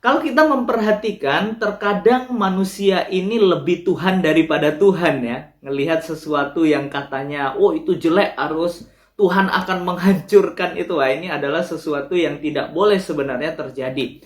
Kalau kita memperhatikan, terkadang manusia ini lebih Tuhan daripada Tuhan ya. Ngelihat sesuatu yang katanya, oh itu jelek, harus Tuhan akan menghancurkan itu. Wah, ini adalah sesuatu yang tidak boleh sebenarnya terjadi.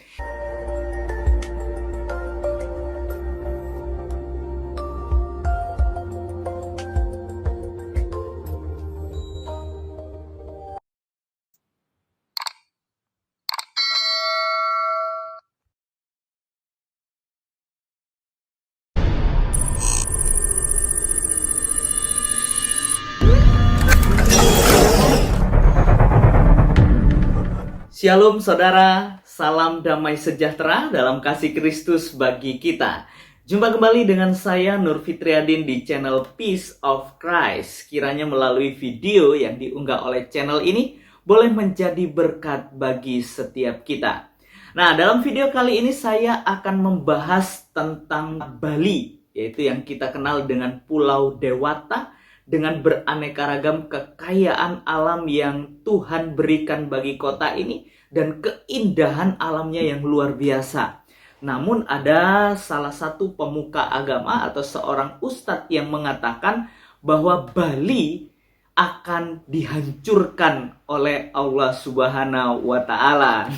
Shalom saudara, salam damai sejahtera dalam kasih Kristus bagi kita. Jumpa kembali dengan saya Nur Fitriadin di channel Peace of Christ. Kiranya melalui video yang diunggah oleh channel ini boleh menjadi berkat bagi setiap kita. Nah, dalam video kali ini saya akan membahas tentang Bali, yaitu yang kita kenal dengan Pulau Dewata, dengan beraneka ragam kekayaan alam yang Tuhan berikan bagi kota ini dan keindahan alamnya yang luar biasa. Namun ada salah satu pemuka agama atau seorang ustadz yang mengatakan bahwa Bali akan dihancurkan oleh Allah Subhanahu wa Ta'ala.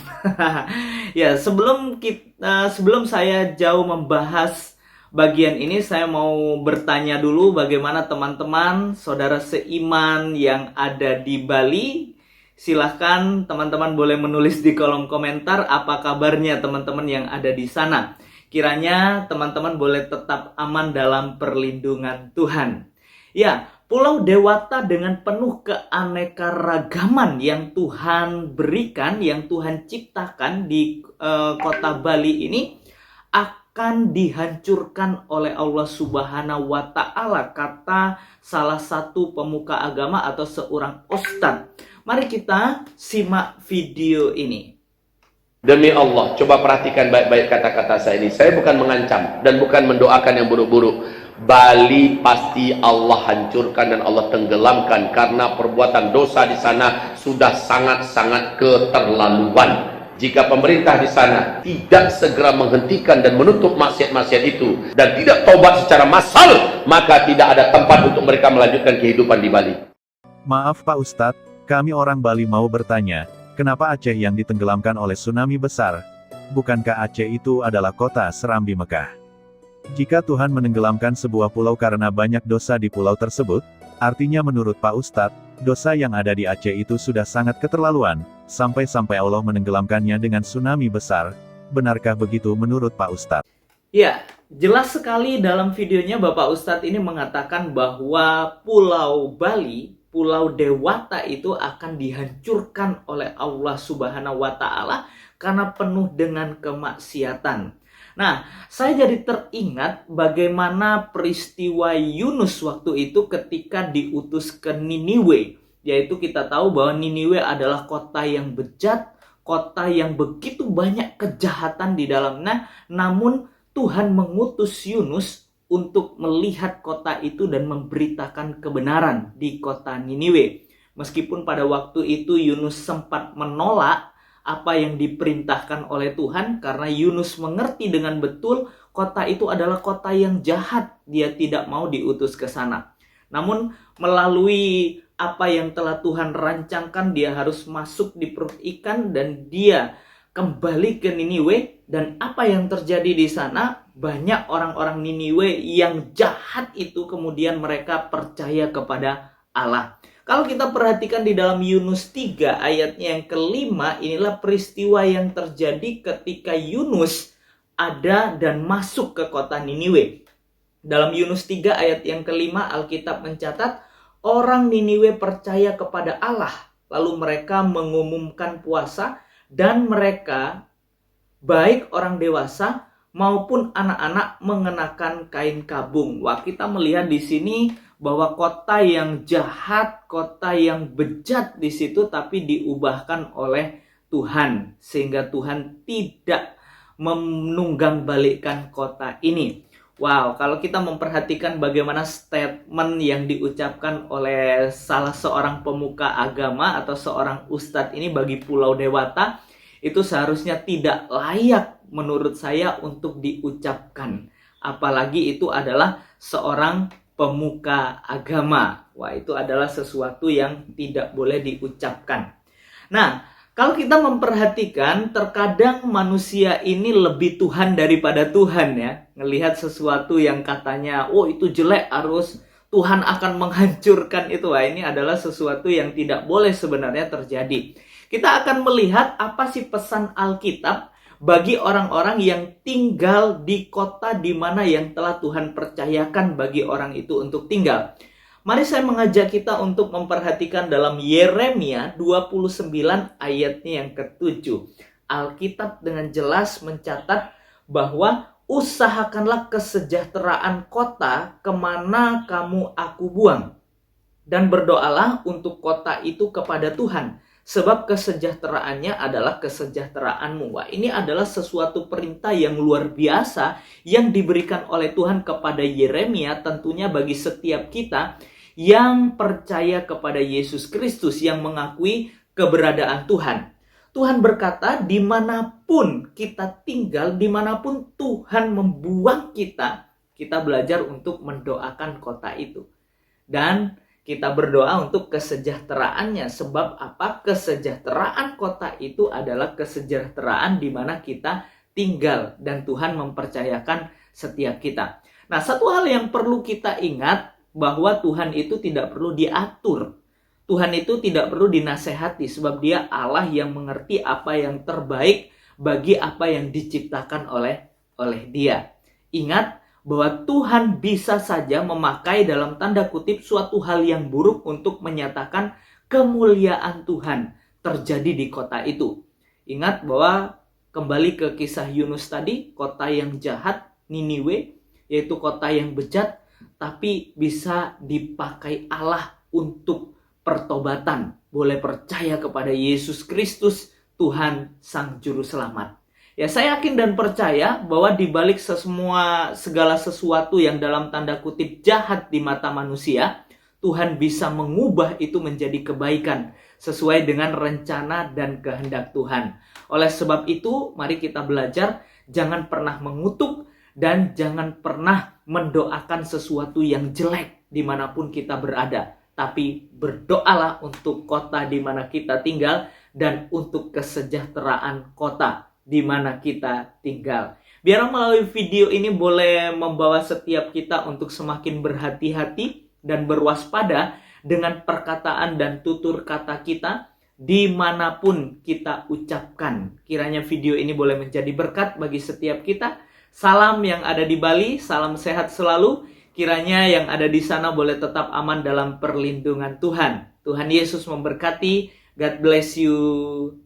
Ya, sebelum saya jauh membahas bagian ini, saya mau bertanya dulu bagaimana teman-teman, saudara seiman yang ada di Bali. Silahkan teman-teman boleh menulis di kolom komentar apa kabarnya teman-teman yang ada di sana. Kiranya teman-teman boleh tetap aman dalam perlindungan Tuhan. Ya, Pulau Dewata dengan penuh keanekaragaman yang Tuhan berikan, yang Tuhan ciptakan di kota Bali ini akan dihancurkan oleh Allah Subhanahu wa Ta'ala, kata salah satu pemuka agama atau seorang ustadz. Mari kita simak video ini. Demi Allah, coba perhatikan baik-baik kata-kata saya ini. Saya bukan mengancam dan bukan mendoakan yang buruk-buruk. Bali pasti Allah hancurkan dan Allah tenggelamkan karena perbuatan dosa di sana sudah sangat-sangat keterlaluan. Jika pemerintah di sana tidak segera menghentikan dan menutup maksiat-maksiat itu dan tidak tobat secara massal, maka tidak ada tempat untuk mereka melanjutkan kehidupan di Bali. Maaf Pak Ustadz, kami orang Bali mau bertanya, kenapa Aceh yang ditenggelamkan oleh tsunami besar? Bukankah Aceh itu adalah kota Serambi Mekah? Jika Tuhan menenggelamkan sebuah pulau karena banyak dosa di pulau tersebut, artinya menurut Pak Ustadz, dosa yang ada di Aceh itu sudah sangat keterlaluan, sampai-sampai Allah menenggelamkannya dengan tsunami besar. Benarkah begitu menurut Pak Ustadz? Ya, jelas sekali dalam videonya Bapak Ustadz ini mengatakan bahwa Pulau Bali, Pulau Dewata itu akan dihancurkan oleh Allah Subhanahu wa Ta'ala karena penuh dengan kemaksiatan. Nah, saya jadi teringat bagaimana peristiwa Yunus waktu itu ketika diutus ke Niniwe. Yaitu kita tahu bahwa Niniwe adalah kota yang bejat, kota yang begitu banyak kejahatan di dalamnya. Namun Tuhan mengutus Yunus untuk melihat kota itu dan memberitakan kebenaran di kota Niniwe. Meskipun pada waktu itu Yunus sempat menolak apa yang diperintahkan oleh Tuhan, karena Yunus mengerti dengan betul kota itu adalah kota yang jahat. Dia tidak mau diutus ke sana. Namun melalui apa yang telah Tuhan rancangkan, dia harus masuk di perut ikan dan dia kembali ke Niniwe. Dan apa yang terjadi di sana, banyak orang-orang Niniwe yang jahat itu kemudian mereka percaya kepada Allah. Kalau kita perhatikan di dalam Yunus 3 ayatnya yang kelima, inilah peristiwa yang terjadi ketika Yunus ada dan masuk ke kota Niniwe. Dalam Yunus 3 ayat yang kelima, Alkitab mencatat, orang Niniwe percaya kepada Allah, lalu mereka mengumumkan puasa, dan mereka, baik orang dewasa maupun anak-anak, mengenakan kain kabung. Wah, kita melihat di sini bahwa kota yang jahat, kota yang bejat di situ, tapi diubahkan oleh Tuhan, sehingga Tuhan tidak menunggang-balikkan kota ini. Wow, kalau kita memperhatikan bagaimana statement yang diucapkan oleh salah seorang pemuka agama atau seorang ustadz ini bagi Pulau Dewata, itu seharusnya tidak layak menurut saya untuk diucapkan. Apalagi itu adalah seorang pemuka agama. Wah, itu adalah sesuatu yang tidak boleh diucapkan. Nah, kalau kita memperhatikan, terkadang manusia ini lebih Tuhan daripada Tuhan ya. Ngelihat sesuatu yang katanya, oh itu jelek, harus Tuhan akan menghancurkan itu. Wah, ini adalah sesuatu yang tidak boleh sebenarnya terjadi. Kita akan melihat apa sih pesan Alkitab bagi orang-orang yang tinggal di kota di mana yang telah Tuhan percayakan bagi orang itu untuk tinggal. Mari saya mengajak kita untuk memperhatikan dalam Yeremia 29 ayatnya yang ke-7. Alkitab dengan jelas mencatat bahwa usahakanlah kesejahteraan kota kemana kamu aku buang. Dan berdoalah untuk kota itu kepada Tuhan. Sebab kesejahteraannya adalah kesejahteraanmu. Wah, ini adalah sesuatu perintah yang luar biasa yang diberikan oleh Tuhan kepada Yeremia, tentunya bagi setiap kita yang percaya kepada Yesus Kristus, yang mengakui keberadaan Tuhan. Tuhan berkata, dimanapun kita tinggal, dimanapun Tuhan membuang kita, kita belajar untuk mendoakan kota itu. Dan kita berdoa untuk kesejahteraannya. Sebab apa? Kesejahteraan kota itu adalah kesejahteraan di mana kita tinggal. Dan Tuhan mempercayakan setiap kita. Nah, satu hal yang perlu kita ingat, bahwa Tuhan itu tidak perlu diatur. Tuhan itu tidak perlu dinasehati, sebab Dia Allah yang mengerti apa yang terbaik bagi apa yang diciptakan oleh Dia. Ingat bahwa Tuhan bisa saja memakai dalam tanda kutip suatu hal yang buruk untuk menyatakan kemuliaan Tuhan terjadi di kota itu. Ingat bahwa kembali ke kisah Yunus tadi, kota yang jahat, Niniwe, yaitu kota yang bejat, tapi bisa dipakai Allah untuk pertobatan. Boleh percaya kepada Yesus Kristus, Tuhan Sang Juru Selamat. Ya, saya yakin dan percaya bahwa di balik segala sesuatu yang dalam tanda kutip jahat di mata manusia, Tuhan bisa mengubah itu menjadi kebaikan sesuai dengan rencana dan kehendak Tuhan. Oleh sebab itu, mari kita belajar jangan pernah mengutuk dan jangan pernah mendoakan sesuatu yang jelek dimanapun kita berada. Tapi berdoalah untuk kota di mana kita tinggal dan untuk kesejahteraan kota di mana kita tinggal. Biar melalui video ini boleh membawa setiap kita untuk semakin berhati-hati dan berwaspada dengan perkataan dan tutur kata kita dimanapun kita ucapkan. Kiranya video ini boleh menjadi berkat bagi setiap kita. Salam yang ada di Bali, salam sehat selalu. Kiranya yang ada di sana boleh tetap aman dalam perlindungan Tuhan. Tuhan Yesus memberkati. God bless you.